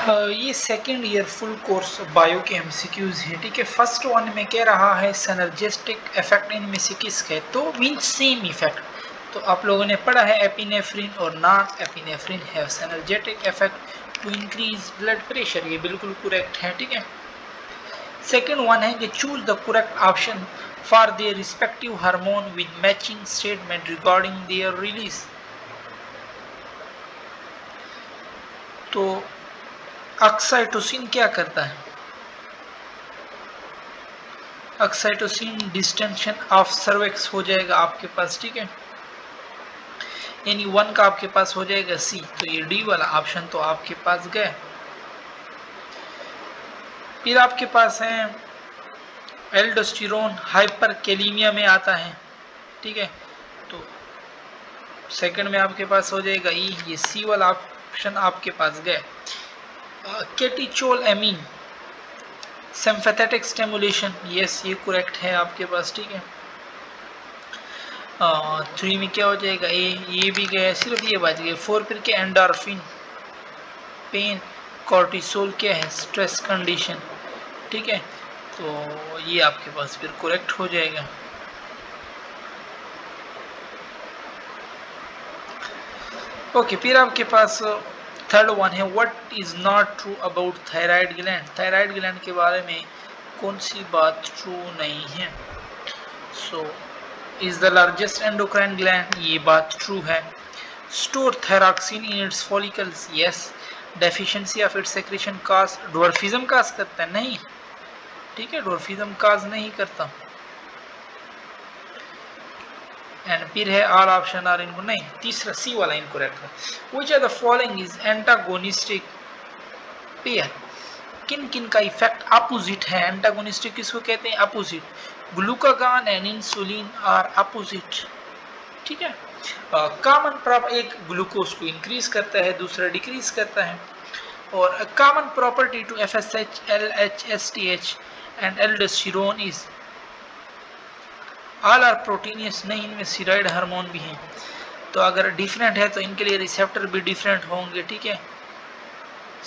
ये second year full course bio के MCQs है, ठीक है। फर्स्ट वन में कह रहा है सिनर्जिस्टिक इफेक्ट इनमें से किसका है, तो मीन सेम इफेक्ट। तो आप लोगों ने पढ़ा है एपिनेफ्रिन और non epinephrine have synergetic effect to increase blood pressure, ये बिल्कुल करेक्ट है, ठीक है। सेकेंड वन है कि choose the correct option for their respective hormone with matching statement regarding their release. तो ऑक्साइटोसिन क्या करता है, ऑक्साइटोसिन डिस्टेंशन ऑफ सर्वेक्स हो जाएगा आपके पास, ठीक है। यानी वन का आपके पास हो जाएगा सी, तो ये डी वाला ऑप्शन तो आपके पास गया। फिर आपके पास है एल्डोस्टेरोन हाइपरकैलेमिया में आता है, ठीक है। तो सेकंड में आपके पास हो जाएगा ई, ये सी वाला ऑप्शन आपके पास गया। केटिचोल एमीन सिम्पैथेटिक स्टिमुलेशन, यस ये करेक्ट है आपके पास, ठीक है। 3 में क्या हो जाएगा ए, ये भी गया, सिर्फ ये बच गए। 4 फिर के एंडोर्फिन पेन, कॉर्टिसोल क्या है स्ट्रेस कंडीशन, ठीक है। तो ये आपके पास फिर करेक्ट हो जाएगा। ओके, फिर आपके पास थर्ड वन है what is not true about thyroid gland. Thyroid gland के बारे में कौन सी बात ट्रू नहीं है। So is the largest endocrine gland, ये बात ट्रू है। Store thyroxine in its follicles, yes. Deficiency of its secretion cause dwarfism cause करता है, नहीं, ठीक है, ड्वार्फिज्म काज नहीं करता। एंड फिर है ऑल ऑप्शन आर इनको नहीं, तीसरा सी वाला इनकरेक्ट है। Which are the following is antagonistic pair, किन किन का इफेक्ट अपोजिट है। एंटागोनिस्टिक किसको कहते हैं, opposite. Glucagon and insulin are opposite, ठीक है। कॉमन प्रॉपर्टी, एक ग्लूकोज को इंक्रीज करता है, दूसरा डिक्रीज करता है। और common property to FSH, L H S T H and aldosterone is all are proteinous, नहीं, इनमें स्टीरॉयड हार्मोन भी हैं। तो अगर डिफरेंट है तो इनके लिए रिसेप्टर भी डिफरेंट होंगे, ठीक है।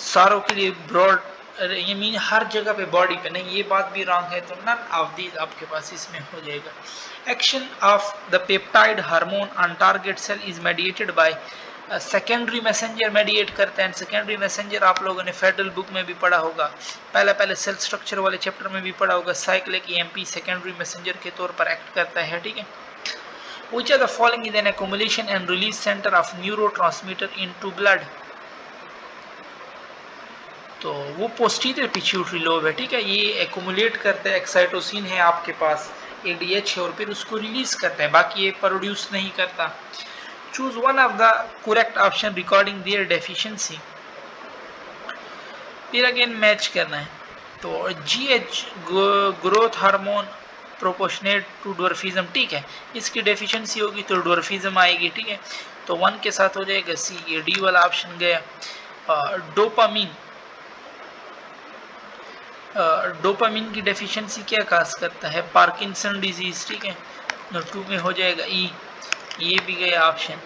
सारों के लिए ब्रॉड, ये मीन हर जगह पे बॉडी पे नहीं, ये बात भी रॉन्ग है। तो नन ऑफ दीज आपके पास इसमें हो जाएगा। Action of the peptide hormone on target cell is mediated by secondary messenger, mediate करते हैं। सेकेंडरी मैसेंजर आप लोगों ने फेडरल बुक में भी पढ़ा होगा, पहले सेल स्ट्रक्चर वाले चैप्टर में भी पढ़ा होगा। साइक्लिक ईएमपी सेकेंडरी मैसेंजर के तौर पर एक्ट करता है, ठीक है। Which of the following is an accumulation and release center of neurotransmitter into blood? तो वो पोस्टीरियर पिट्यूटरी लोब है, ठीक है। ये एक्युमुलेट करता है, एक्साइटोसिन है आपके पास, एडीएच है, और फिर उसको रिलीज करता है, बाकी ये प्रोड्यूस नहीं करता। Choose one of the correct option recording their deficiency. फिर अगेन मैच करना है। तो GH growth hormone proportionate to dwarfism, ठीक है। इसकी डेफिशिएंसी होगी तो ड्वार्फिज्म आएगी, ठीक है। तो 1 के साथ हो जाएगा सी, ये डी वाला ऑप्शन गया। डोपामिन, डोपामिन की डेफिशिएंसी क्या काज करता है, पार्किंसन डिजीज, ठीक है। 2 में हो जाएगा ई, ये भी गया ऑप्शन।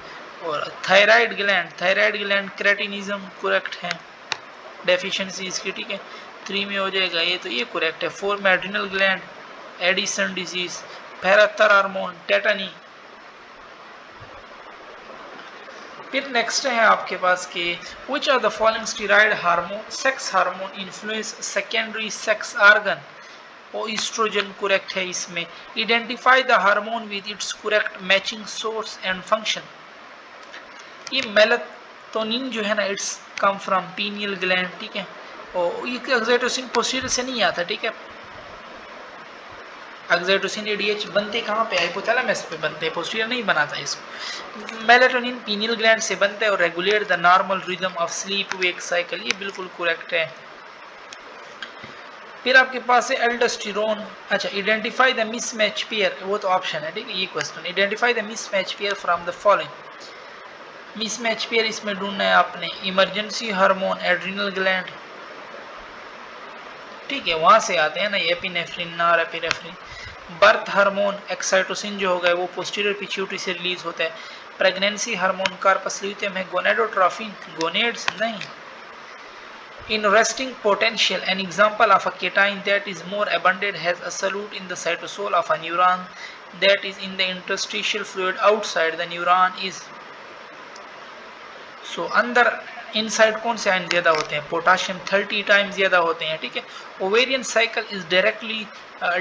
और थायराइड ग्लैंड क्रेटिनिज्म करेक्ट है, डेफिशिएंसी इसकी, ठीक है। 3 में हो जाएगा ये, तो ये करेक्ट है। 4 में adrenal gland, Addison disease, parathormone, tetany. फिर नेक्स्ट है आपके पास के which are the following steroid hormone sex hormone influence secondary sex organ. और ईस्ट्रोजन करेक्ट है इसमें। Identify the hormone with its correct matching source and function. ये melatonin जो है ना, its come from pineal gland, ठीक है। और ये एक्साइटोसिन पोस्टीरियर से नहीं आता, ठीक है। एक्साइटोसिन एडीएच बनते कहाँ पे, हाइपोथैलेमस पे बनते हैं, पोस्टीरियर नहीं बनाता इसको। मेलाटोनिन पीनियल ग्लैंड से बनता है और regulate the normal rhythm of sleep wake cycle, ये बिल्कुल करेक्ट है। फिर आपके पास है एल्डोस्टेरोन। अच्छा, आइडेंटिफाई द मिसमैच पेयर, वो तो ऑप्शन है, ठीक है। ये question identify the mismatch pair from the following. Mismatch pair इसमें ढूंढना है आपने, इमरजेंसी हार्मोन, एड्रिनल ग्लैंड, ठीक है, वहां से आते हैं ना, एपिनेफ्रिन, नॉरएपिनेफ्रिन। बर्थ हार्मोन एक्साइटोसिन जो होगा वो पोस्टीरियर पिट्यूटरी से रिलीज होता है। प्रेगनेंसी हार्मोन कार्पस ल्यूटेम है। गोनेडोट्रोफिन, गोनेड्स नहीं। In resting potential, an example of a cation that is more abundant has a solute in the cytosol of a neuron that is in the interstitial fluid outside the neuron is. So अंदर inside कौन से ion ज्यादा होते हैं? Potassium 30 times ज्यादा होते हैं, ठीक है। Ovarian cycle is directly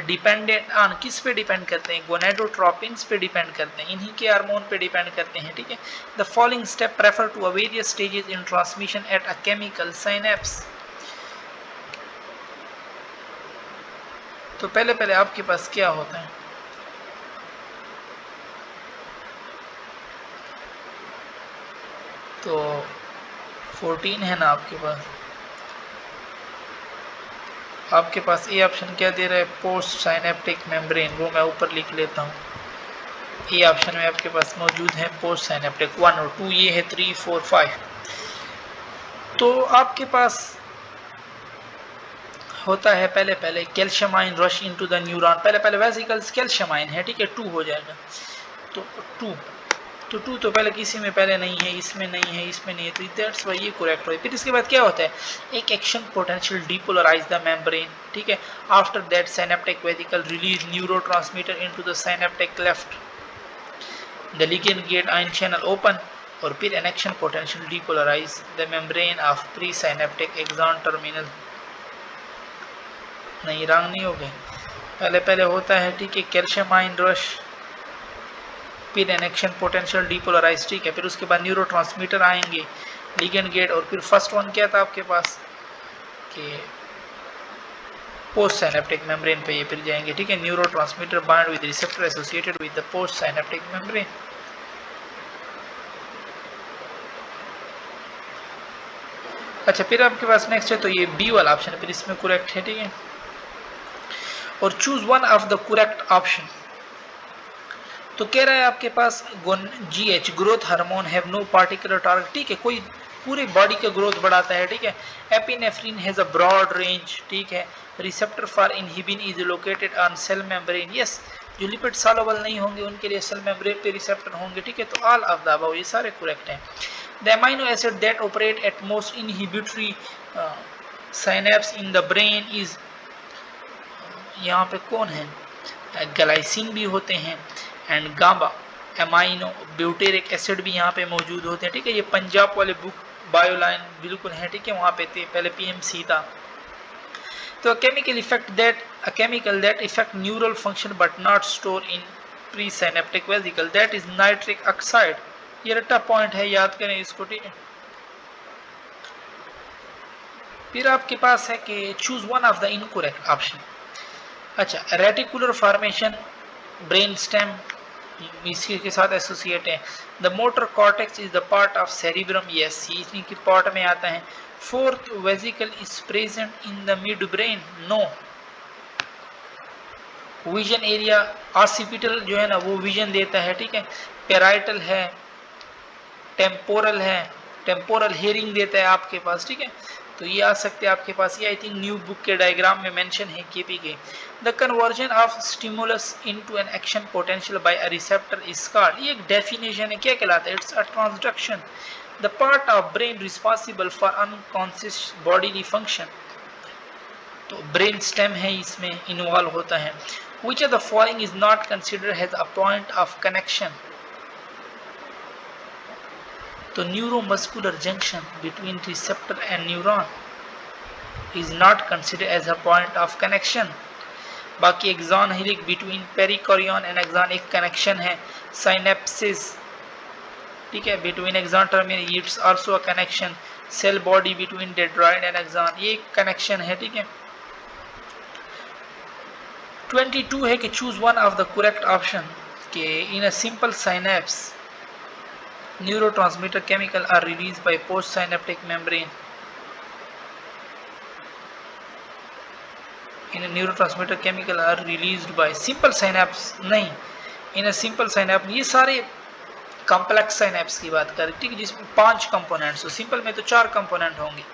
dependent on, किस पे डिपेंड करते हैं? गोनेडोट्रोपिन्स पे डिपेंड करते हैं, इन्हीं के हार्मोन पे डिपेंड करते हैं, ठीक है। The following step refer to various stages in transmission at a chemical synapse. तो पहले आपके पास क्या होता है? तो 14 है ना आपके पास। आपके पास ए ऑप्शन क्या दे रहा है? पोस्ट साइनेप्टिक मेम्ब्रेन, वो मैं ऊपर लिख लेता हूँ। ए ऑप्शन में आपके पास मौजूद है पोस्ट साइनेप्टिक। 1 और 2 ये है, 3 4 5। तो आपके पास होता है पहले calcium ion rush into the neuron. पहले वेसिकल्स कैल्शियम आयन है, ठीक है, 2 हो जाएगा। तो 2 तो पहले किसी में पहले नहीं है, इसमें नहीं है, इसमें नहीं है, तो दैट्स व्हाई ये करेक्ट हो। फिर इसके बाद क्या होता है? एक action potential depolarize the membrane, ठीक है। After that synaptic vesicle release neurotransmitter into the synaptic cleft, the ligand gate ion channel open, और फिर an action potential depolarize the membrane of pre synaptic axon terminal. नहीं, रंग नहीं हो गए। पहले होता है, ठीक है, कैल्शियम आयन रश, फिर एन एक्शन पोटेंशियल डीपोलराइज, ठीक है। फिर उसके बाद न्यूरोट्रांसमीटर आएंगे, लिगेंड गेट, और फिर फर्स्ट वन क्या था आपके पास कि पोस्ट साइनेप्टिक मेम्ब्रेन पे ये फिर जाएंगे, ठीक है। Neurotransmitter bind with receptor associated with the post synaptic membrane. अच्छा, फिर आपके पास नेक्स्ट है, तो ये बी वाला ऑप्शन है, फिर इसमें करेक्ट है, ठीक है। और choose one of the correct option. तो कह रहा है आपके पास GH growth hormone have no particular target, ठीक है, कोई पूरे बॉडी का ग्रोथ बढ़ाता है, ठीक है। Epinephrine has a broad range, ठीक है। Receptor for inhibin is located on cell membrane, yes. जो लिपिड सॉल्युबल नहीं होंगे उनके लिए सेल मेम्ब्रेन पे रिसेप्टर होंगे, ठीक है। तो ऑल ऑफ द अबव ये सारे करेक्ट हैं। The amino acid that operate at most inhibitory synapse in the brain is, यहाँ पे कौन है? ग्लाइसिन भी होते हैं and gamma amino butyric acid भी यहाँ पे मौजूद होते हैं, ठीक है। ये पंजाब वाले बुक बायोलाइन बिल्कुल है, ठीक है, वहाँ पे थे, पहले PMC था। तो a chemical that affect neural function but not store in presynaptic vesicle, that is nitric oxide। ये रट्टा पॉइंट है, याद करें इसको, ठीक है। फिर आपके पास है कि choose one of the incorrect option. अच्छा, रेटिकुलर फॉर्मेशन ब्रेन स्टेम इसी के साथ एसोसिएट है। The motor cortex is the part of cerebrum, yes, इसी की पार्ट में आता है। Fourth vesicle is present in the mid brain, no. Vision area occipital जो है ना वो विजन देता है, ठीक है। पेराइटल है, टेम्पोरल है, टेम्पोरल हेयरिंग देता है आपके पास, ठीक है। तो ये आ सकते हैं आपके पास, ये आई थिंक न्यू बुक के डायग्राम में मेंशन है KP के। The conversion of stimulus into an action potential bye a receptor is called, ये एक डेफिनेशन है, क्या कहलाता है? It's a transduction, the part of brain responsible for unconscious bodily function. तो ब्रेन स्टेम है, इसमें इन्वॉल्व होता है। Which of the following is not considered has a point of connection. तो neuromuscular junction between receptor and neuron is not considered as a point of connection। बाकी axon hillock between perikaryon and axon एक connection है। Synapsis, ठीक है, between axon terminal its also a connection. Cell body between dendrite and axon, ये एक connection है, ठीक है। 22 है कि choose one of the correct option कि in a simple synapse neurotransmitter chemical are released by postsynaptic membrane। in a neurotransmitter chemical are released by simple synapse, नहीं, in a simple synapse ये सारे complex synapse की बात करें, ठीक है, जिसमें 5 कंपोनेंट्स हो। सिंपल में तो 4 कंपोनेंट होंगे।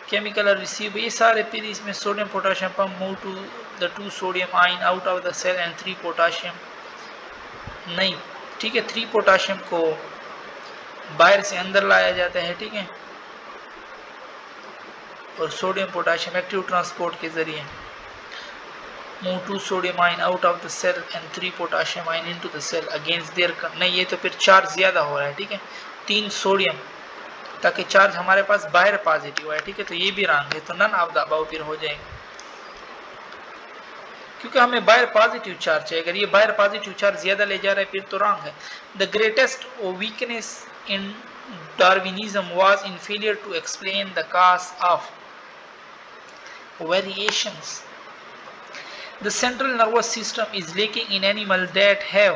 केमिकल आर रिसीव, ये सारे, फिर इसमें sodium potassium pump move to the 2 sodium ion out of the cell and 3 potassium, नहीं, ठीक है, 3 पोटाशियम को बाहर से अंदर लाया जाता है, ठीक है। और सोडियम पोटाशियम एक्टिव ट्रांसपोर्ट के जरिए move 2 sodium ion out of the cell and 3 potassium ion into the cell against their नहीं, ये तो फिर चार्ज ज्यादा हो रहा है, ठीक है, 3 सोडियम ताकि चार्ज हमारे पास बाहर पॉजिटिव है, ठीक है, तो ये भी रॉन्ग है, तो नन ऑफ द अबव फिर हो जाएगा, क्योंकि हमें बाहर पॉजिटिव चार्ज है, अगर ये बाहर पॉजिटिव चार्ज ज्यादा ले जा रहा है फिर तो रॉन्ग है। The greatest weakness in Darwinism was in failure to explain the cause of variations. The central nervous system is lacking in animal that have,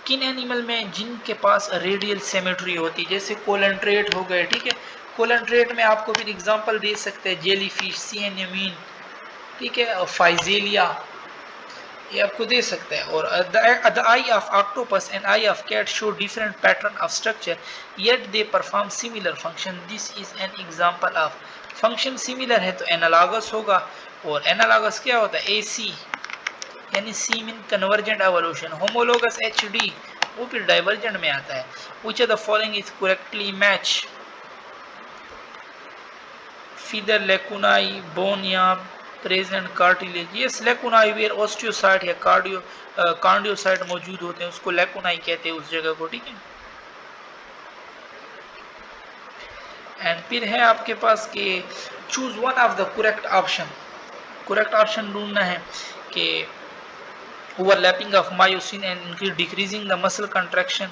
किन एनिमल में जिनके पास रेडियल सिमेट्री होती है, जैसे कोलेंट्रेट हो गए, ठीक है, कोलेंट्रेट में आपको फिर एग्जांपल दे सकते हैं जेलीफिश, सी एनिमीन, ठीक है, और फाइजेलिया, ये आपको दे सकते हैं। और the eye of octopus and eye of cat show different pattern of structure yet they perform similar function, this is an example of, function similar है तो एनालॉगस होगा, और एनालॉगस क्या होता है, AC यानी C mean convergent evolution, homologous HD वो फिर डाइवर्जेंट में आता है। Which of the following is correctly match, feather lacunae bone या present cartilage, yes lacunae where osteocyte या कार्डियोसाइट मौजूद होते हैं उसको लेकुनाई कहते हैं उस जगह को, ठीक है। एंड फिर है आपके पास कि choose one of the correct option, correct option ढूंढना है कि overlapping of myosin and decreasing the muscle contraction,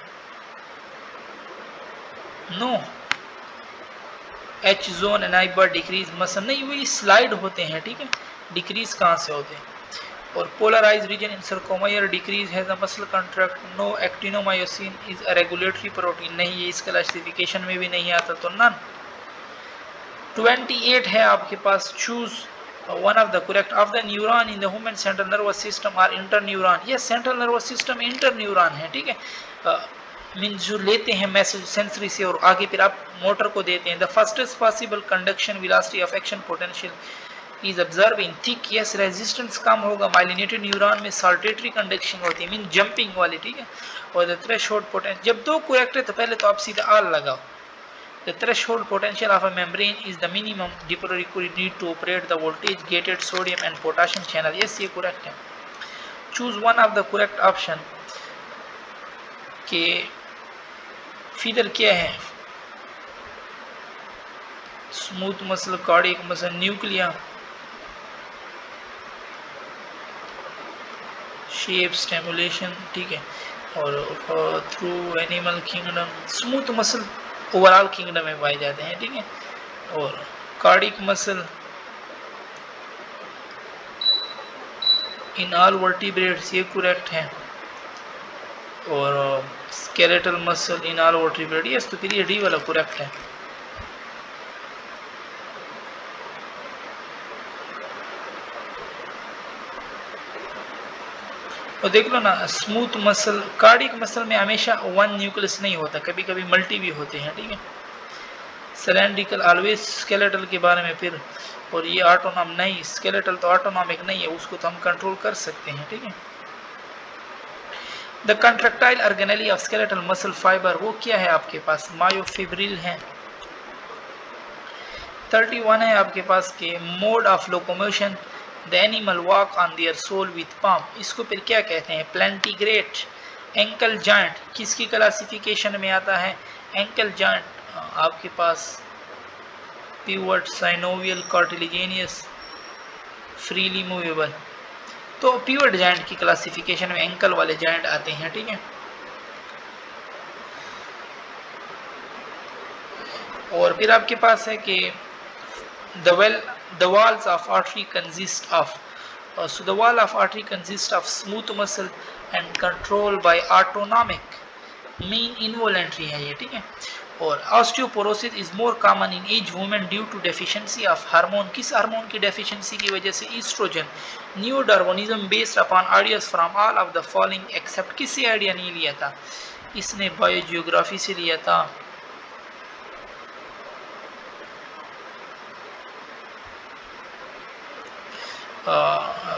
no, H zone and I bar decrease muscle, नहीं वही स्लाइड होते हैं, ठीक है, डिक्रीज कहाँ से होते हैं। और polarise region in sarcomere decrease has a muscle contract, no, actinomyosin is a regulatory protein, नहीं ये इस क्लासिफिकेशन में भी नहीं आता, तो नन। 28 है आपके पास, choose one of the correct of the neuron in the human central nervous system are interneuron, ये सेंट्रल नर्वस सिस्टम इंटरन्यूरॉन है, ठीक है, मीन्स जो लेते हैं मैसेज सेंसरी से और आगे फिर आप मोटर को देते हैं। The fastest possible conduction velocity of action potential is observe in thick, yes resistance कम होगा, माइलिनेटेड न्यूरॉन में साल्टेटरी कंडक्शन होती है, मीन जंपिंग वाली, ठीक है। और द थ्रेशोल्ड पोटेंशियल, जब दो करेक्ट है तो पहले तो आप सीधा आल लगाओ। The threshold potential of a membrane is the minimum required need to operate the voltage gated sodium and potassium channel. Yes, ये correct है। Choose one of the correct option। के फीडर क्या है, smooth muscle, cardiac muscle, nuclei, shape, stimulation, ठीक है। और through animal kingdom, smooth muscle overall kingdom में पाए जाते हैं, ठीक है। और cardiac muscle in all vertebrates, ये करेक्ट है। और skeletal muscle in all vertebrate, yes, तो फिर ये डी वाला करेक्ट है। और देख लो ना, स्मूथ मसल, कार्डिक मसल में हमेशा वन न्यूक्लियस नहीं होता, कभी कभी मल्टी भी होते हैं, ठीक है। सिलेंड्रिकल ऑलवेज स्केलेटल के बारे में फिर, और ये ऑटोनॉम नहीं, स्केलेटल तो ऑटोनॉमिक नहीं है, उसको तो हम कंट्रोल कर सकते हैं, ठीक है। The contractile organelle of skeletal muscle fibre, वो क्या है आपके पास, मायोफिब्रिल है। 31 है आपके पास के mode of locomotion, the animal walk on their sole with palm, इसको फिर क्या कहते हैं, प्लेंटिग्रेट। एंकल जॉइंट किसकी क्लासिफिकेशन में आता है, एंकल जॉइंट आपके पास pivot, synovial, cartilaginous, freely movable, तो पिवट जॉइंट की क्लासिफिकेशन में एंकल वाले जॉइंट आते हैं, ठीक है। और फिर आपके पास है कि the walls of artery consist of, so the wall of artery consists of smooth muscle and controlled by autonomic, mean involuntary है ये, ठीक है। और osteoporosis is more common in age women due to deficiency of hormone, किस hormone की deficiency की वजह से, oestrogen. New Darwinism based upon ideas from all of the following except, किससे आइडिया नहीं लिया था, इसने बायोजियोग्राफी से लिया था,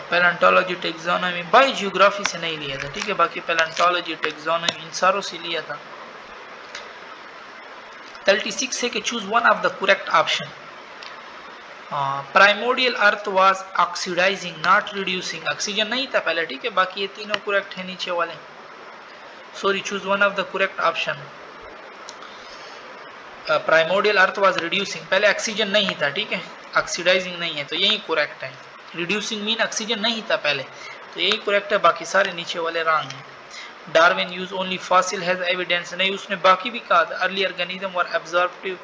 पैलेंटोलॉजी, टेक्सोनोमी, बायोजियोग्राफी से नहीं लिया था, ठीक है। बाकी पैलेंटोलॉजी, टेक्सोनोमी, इन सारों से लिया था। 36 है कि choose one of the correct option, primordial earth was oxidising not reducing, oxygen नहीं था पहले, ठीक है। बाकी ये तीनों करेक्ट है नीचे वाले। Sorry, choose one of the correct option. Primordial earth was reducing, पहले ऑक्सीजन नहीं था, ठीक है, ऑक्सीडाइजिंग नहीं है, तो यही करेक्ट है। रिड्यूसिंग मीन ऑक्सीजन नहीं था पहले, तो यही करेक्ट है, बाकी सारे नीचे वाले रॉन्ग हैं। Darwin use only fossil has evidence, नहीं, उसने बाकी भी कहा था। अर्ली ऑर्गेनिज्म और एब्जॉर्प्टिव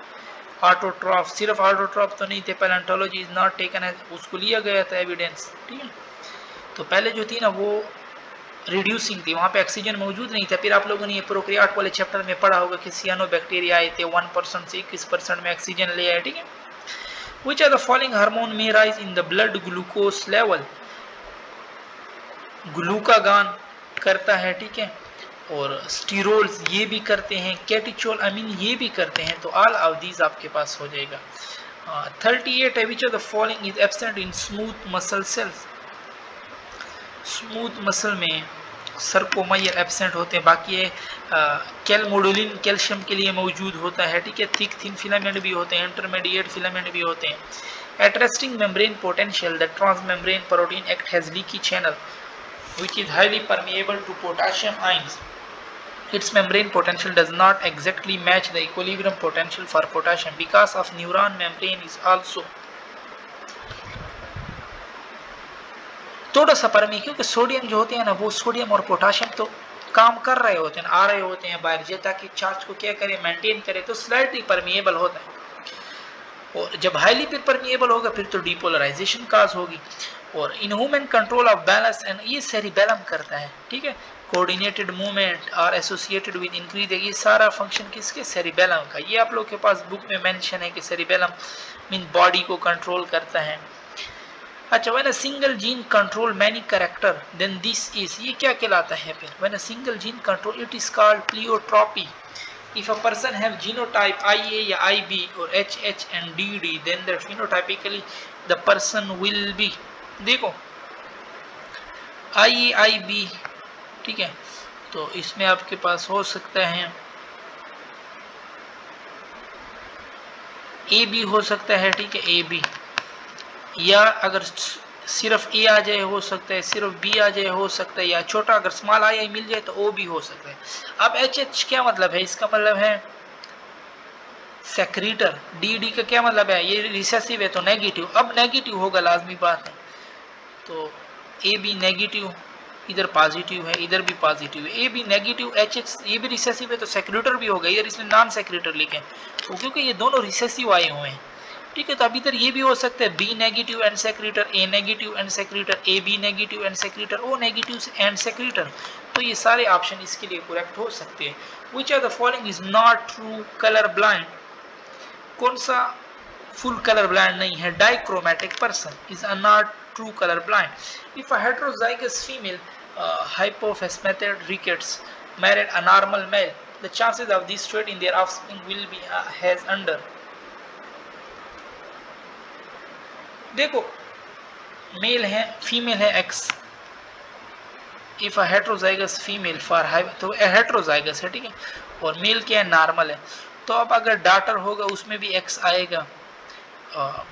ऑटोट्रॉफ, सिर्फ ऑटोट्रॉफ तो नहीं थे। Palaeontology is not taken as, उसको लिया गया था एविडेंस, ठीक है। तो पहले जो थी ना वो रिड्यूसिंग थी, वहाँ पे ऑक्सीजन मौजूद नहीं था। फिर आप लोगों ने ये प्रोकैरियोट वाले चैप्टर में पढ़ा होगा कि सियानोबैक्टीरिया आए थे, 1% से 21% में ऑक्सीजन ले आए, ठीक है। Which are the following hormone may rise in the blood glucose level? ग्लूकागान करता है, ठीक है, और स्टीरोल्स ये भी करते हैं, कैटिचोल अमीन ये भी करते हैं, तो ऑल ऑफ दीज आपके पास हो जाएगा। 38 है, which of the following is absent in smooth muscle cells? Smooth muscle में सर्कोमायर एब्सेंट होते हैं, बाकी ये कैलमोडुलिन कैल्शियम के लिए मौजूद होता है, ठीक है। थिक थिन फिलामेंट भी होते हैं, इंटरमीडिएट फिलामेंट भी होते हैं। At resting membrane potential the transmembrane protein act has leaky channel which is highly permeable to potassium ions. Its membrane potential does not exactly match the equilibrium potential for potassium because of neuron membrane is also थोड़ा सा permit, क्योंकि sodium जो होते हैं ना वो sodium और potassium तो काम कर रहे होते हैं, आ रहे होते हैं बाहर जे, ताकि चार्ज को क्या करे, मेंटेन करे, तो स्लाइटली परमिएबल होता है। और जब हाईली परमिएबल होगा फिर तो डिपोलराइजेशन काज होगी। और in human control of balance and ये सेरिबेलम करता है, ठीक है। कोऑर्डिनेटेड मूवमेंट और एसोसिएटेड विद इंक्रीज, ये सारा फंक्शन किसके, सेरिबेलम का। ये आप लोग के पास बुक में मेंशन है कि सेरिबेलम मीन बॉडी को कंट्रोल करता है। अच्छा, when a single gene control many character then this is, ये क्या कहलाता है फिर? When a single gene control it is called pleiotropy. If a person have genotype IA या IB or HH and DD, then the phenotypically the person will be, देखो IA IB, ठीक है, तो इसमें आपके पास हो सकता है AB हो सकता है, ठीक है, AB, या अगर सिर्फ ए आ जाए हो सकता है, सिर्फ बी आ जाए हो सकता है, या छोटा अगर स्मॉल आई मिल जाए तो ओ भी हो सकता है। अब एच एच क्या मतलब है? इसका मतलब है सेक्रीटर। डी डी का क्या मतलब है? ये रिसेसिव है तो नेगेटिव। अब नेगेटिव होगा, लाजमी बात है। तो ए बी नेगेटिव, इधर पॉजिटिव है, इधर भी पॉजिटिव है। A B negative, H H ये भी रिसेसिव है तो सेक्रेटर भी होगा। इधर इसने नॉन सेक्रेटर लिखे तो क्योंकि ये दोनों रिसेसिव आए हुए हैं, ठीक है। तो अब इधर ये भी हो सकता है B negative and secretor, A negative and secretor, A B negative and secretor, O negative and secretor. तो ये सारे ऑप्शन इसके लिए करेक्ट हो सकते हैं। Which are the following is not true colour blind? कौन सा फुल कलर ब्लाइंड नहीं है? Dichromatic person is not true colour blind. If a heterozygous female hypophosphatid rickets married a normal male, the chances of this trait in their offspring will be as under। देखो mail है, female है x, if a heterozygous female for तो heterozygous है, ठीक है, और mail क्या है, नॉर्मल है। तो अब अगर डॉटर होगा उसमें भी एक्स आएगा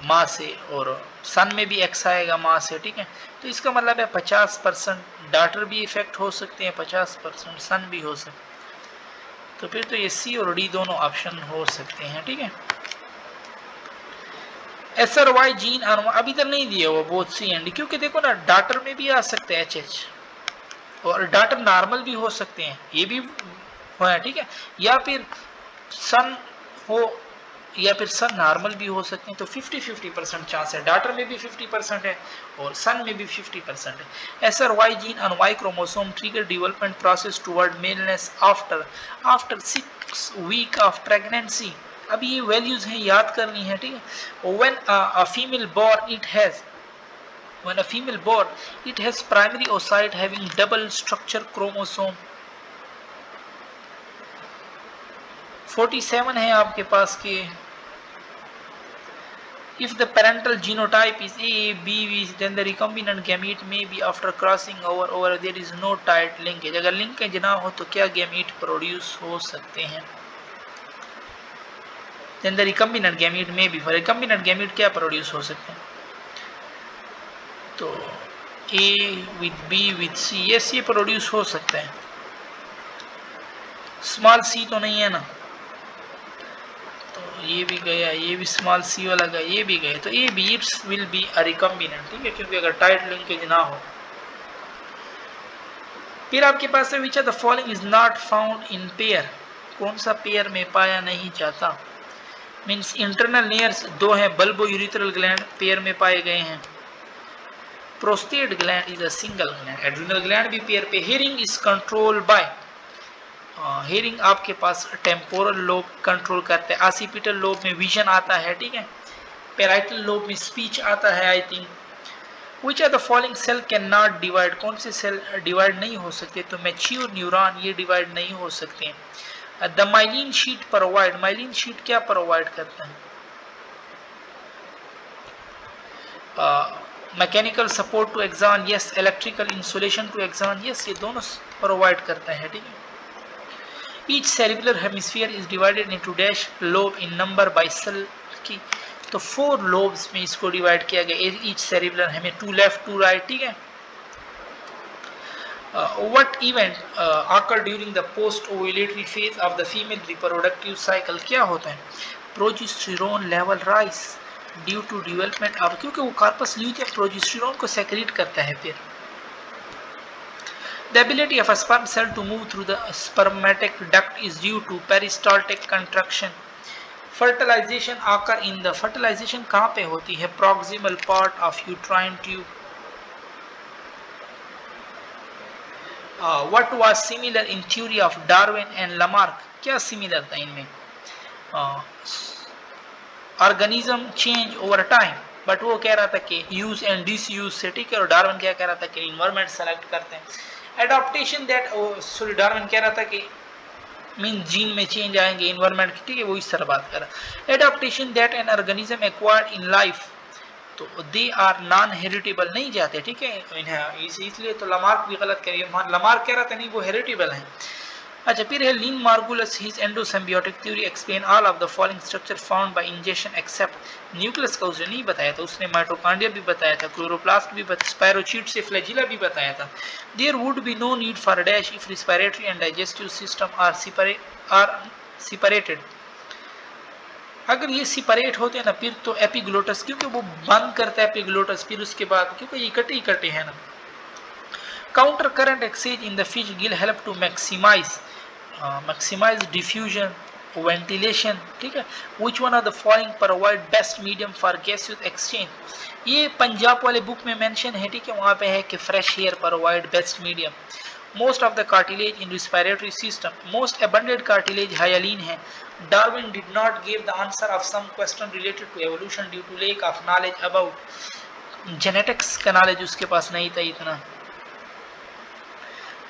माँ से, और सन में भी एक्स आएगा माँ से, ठीक है। तो इसका मतलब है 50% डॉटर भी इफेक्ट हो सकते हैं, 50% सन भी हो सकते हैं। तो फिर तो ये सी और डी दोनों ऑप्शन हो सकते हैं, ठीक है। एस आर वाई जीन अब इधर नहीं दिया हुआ बोथ सी एंड डी, क्योंकि देखो ना डॉटर में भी आ सकते हैं एच एच, और डॉटर नॉर्मल भी हो सकते हैं, ये भी है, ठीक है। या फिर सन हो या फिर सन नॉर्मल भी हो सकते हैं। तो 50-50% चांस है, डॉटर में भी 50% है और सन में भी 50% है। S R Y gene on Y chromosome trigger development process toward maleness after 6 week of pregnancy. अब ये वैल्यूज हैं, याद करनी है, ठीक है। When a female born it has when a female born it has primary oocyte having double structure chromosome 47 है आपके पास के। if the parental genotype is A, B, then the recombinant gamete may be after crossing over there is no tight linkage। अगर linkage ना हो तो क्या gamete produce हो सकते हैं? देन द रिकम्बिनेंट गैमीट में भी, रिकम्बिनेंट गैमीट क्या प्रोड्यूस हो सकते हैं? तो A with B with C, yes ये प्रोड्यूस हो सकता है। स्मॉल सी तो नहीं है ना, तो ये भी गया, ये भी स्मॉल सी वाला गया, ये भी गया, तो A B it's will be a recombinant, ठीक है, क्योंकि अगर टाइट लिंकेज ना हो। फिर आपके पास है which are the following is not found in pair, कौन सा पेयर में पाया नहीं जाता? मीन्स इंटरनल लेयर्स दो हैं, बल्बो यूरिथ्रल ग्लैंड पेयर में पाए गए हैं, prostate gland is a single gland, adrenal gland भी पेयर पे। Hearing is control by, hearing आपके पास टेम्पोरल लोब कंट्रोल करते हैं, ऑसिपिटल लोब में विजन आता है, ठीक है, पैराइटल लोब में स्पीच आता है I think. Which are the following cell cannot divide, कौन से सेल डिवाइड नहीं हो सकते? तो मैच्योर न्यूरॉन ये डिवाइड नहीं हो सकते हैं। The myelin sheath provide, myelin sheath क्या प्रोवाइड करता है? Mechanical support to axon, yes, electrical insulation to axon, yes, ये दोनों प्रोवाइड करता है, ठीक है। Each cerebral hemisphere is divided into dash lobe in number by cell की, तो 4 लोब्स में इसको डिवाइड किया गया, each cerebral hemi, 2 left 2 right, ठीक है। What event occur during the post-ovulatory phase of the female reproductive cycle, क्या होता है? Progesterone level rise due to development of, क्योंकि वो कार्पस ल्यूटियम प्रोजेस्टेरोन को सेक्रेट करता है। फिर the ability of a sperm cell to move through the spermatic duct is due to peristaltic contraction. fertilization occur in the, fertilization कहाँ पे होती है? proximal part of uterine tube. What was similar in theory of Darwin and Lamarck, क्या similar था इनमें? Organism change over time, but वो कह रहा था कि यूज एंड डिसयूज से, ठीक है, और डार्विन क्या कह रहा था कि इन्वायरमेंट सेलेक्ट करते हैं। एडॉप्टेशन दैट, सॉरी डार्विन कह रहा था कि मीन जीन में चेंज आएंगे इन्वायरमेंट, ठीक है, वो इस तरह बात कर रहा। Adaptation that an organism acquired in life, तो दे आर नॉन हेरिटेबल, नहीं जाते, ठीक है, इसलिए तो लमार्क भी गलत करिए, लमार्क कह रहा था नहीं वो हेरिटेबल है। अच्छा, फिर है Lynn Margulis, his endosymbiotic theory explain all of the following structure found by injection except nucleus का उसने नहीं बताया था, उसने माइटोकॉन्ड्रिया भी बताया था, क्लोरोप्लास्ट भी बताया, स्पायरोचीट से फ्लैजिला भी बताया था। There would be no need for dash if respiratory and digestive system are separated, अगर ये सेपरेट होते हैं ना फिर तो एपिग्लोटस, क्योंकि वो बंद करता है एपिग्लोटस, फिर उसके बाद क्योंकि ये इकट्ठे हैं ना। Counter current exchange in the fish gill help to maximize diffusion, ventilation, ठीक है। Which one of the following provide best medium for gaseous exchange, ये पंजाब वाले बुक में मेंशन है, ठीक है, वहाँ पे है कि fresh air provide best medium. Most of the cartilage in respiratory system, most abundant cartilage hyaline है। Darwin did not give the answer of some question related to evolution due to lack of knowledge about genetics का knowledge उसके पास नहीं था इतना।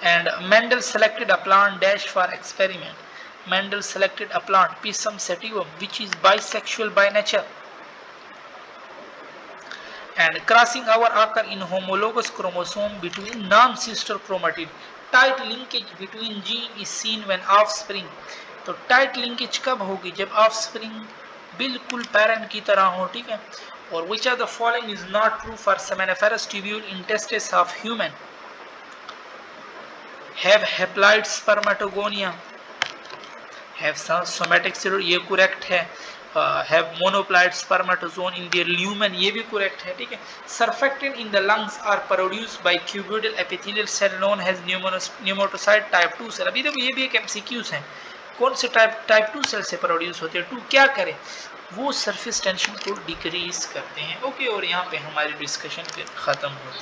And Mendel selected a plant dash for experiment. Mendel selected a plant Pisum sativum which is bisexual by nature. And crossing over occur in homologous chromosome between non-sister chromatid. Tight linkage between gene is seen when offspring. तो tight linkage कब होगी? जब offspring बिल्कुल parent की तरह हो, ठीक है। और which of the following is not true for seminiferous tubule in testes of human? Have haploid spermatogonia, have somatic steroid, ये correct है। Have monoploid spermatozoon in their lumen, ये भी correct है, ठीक है। Surfactant in the lungs are produced by cuboidal epithelial cell known as pneumatocyte type 2 cell। अभी देखो ये भी एक MCQs है, कौन से टाइप 2 सेल से प्रोड्यूस होते हैं? 2 क्या करें? वो सरफेस टेंशन को डिक्रीज करते हैं। ओके, और यहाँ पे हमारी डिस्कशन फिर खत्म होती है।